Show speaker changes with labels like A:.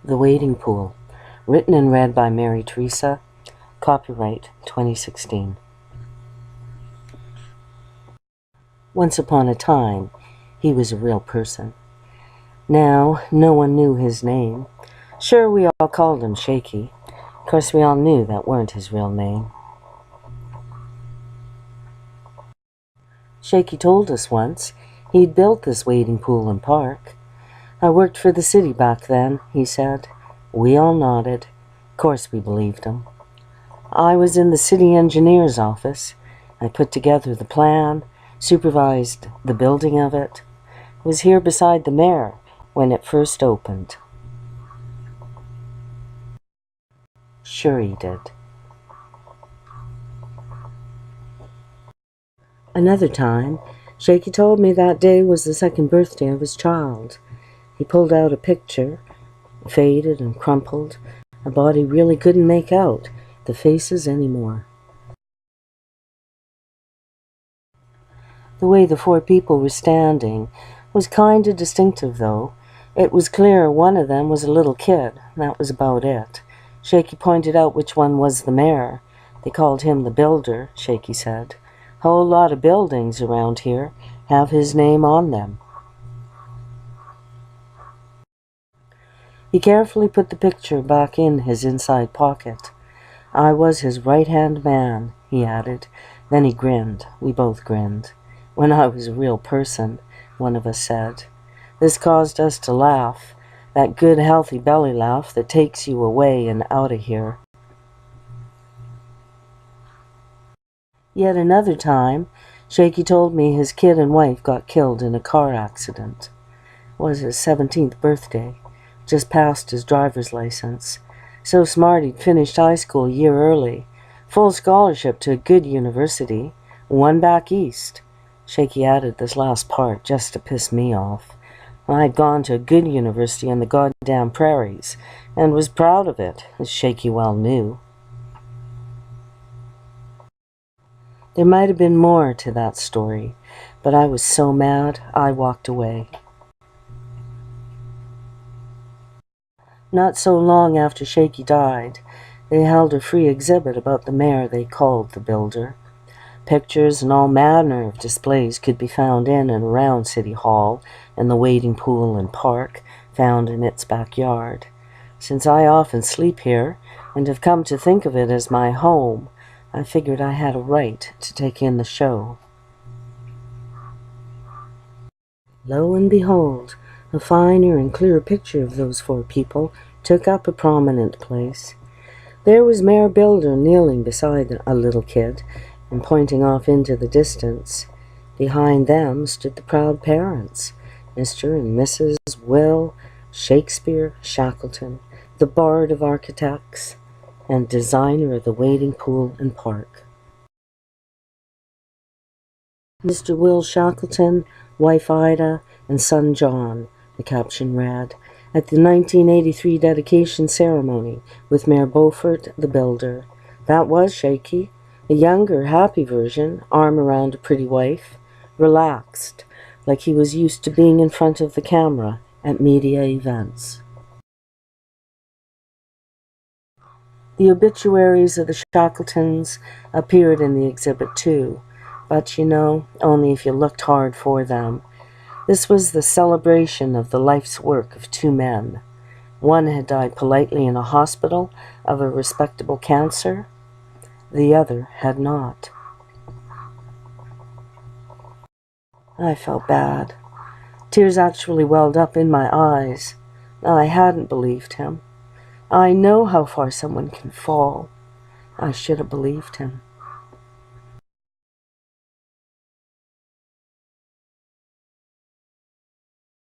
A: The Wading Pool, written and read by Mary Teresa, copyright 2016. Once upon a time, he was a real person. Now, no one knew his name. Sure, we all called him Shaky. Of course, we all knew that weren't his real name. Shaky told us once he'd built this wading pool and park. I worked for the city back then, he said. We all nodded. Of course we believed him. I was in the city engineer's office. I put together the plan, supervised the building of it. I was here beside the mayor when it first opened. Sure he did. Another time, Shaky told me that day was the second birthday of his child. He pulled out a picture, faded and crumpled. A body really couldn't make out the faces anymore. The way the four people were standing was kind of distinctive, though. It was clear one of them was a little kid. That was about it. Shaky pointed out which one was the mayor. They called him the builder, Shaky said. Whole lot of buildings around here have his name on them. He carefully put the picture back in his inside pocket. I was his right-hand man, he added. Then he grinned. We both grinned. When I was a real person, one of us said. This caused us to laugh, that good, healthy belly laugh that takes you away and out of here. Yet another time, Shaky told me his kid and wife got killed in a car accident. It was his 17th birthday. Just passed his driver's license. So smart he'd finished high school a year early. Full scholarship to a good university. One back east. Shaky added this last part just to piss me off. I'd gone to a good university in the goddamn prairies, and was proud of it, as Shaky well knew. There might have been more to that story, but I was so mad I walked away. Not so long after Shaky died, they held a free exhibit about the mayor they called the builder. Pictures and all manner of displays could be found in and around City Hall and the wading pool and park found in its backyard. Since I often sleep here and have come to think of it as my home, I figured I had a right to take in the show. Lo and behold, a finer and clearer picture of those four people took up a prominent place. There was Mayor Builder kneeling beside a little kid and pointing off into the distance. Behind them stood the proud parents, Mr. and Mrs. Will Shakespeare Shackleton, the bard of architects and designer of the wading pool and park. Mr. Will Shackleton, wife Ida, and son John, the caption read, at the 1983 dedication ceremony with Mayor Beaufort, the builder. That was Shaky, a younger, happy version, arm around a pretty wife, relaxed, like he was used to being in front of the camera at media events. The obituaries of the Shackletons appeared in the exhibit too, but only if you looked hard for them. This was the celebration of the life's work of two men. One had died politely in a hospital of a respectable cancer. The other had not. I felt bad. Tears actually welled up in my eyes. I hadn't believed him. I know how far someone can fall. I should have believed him.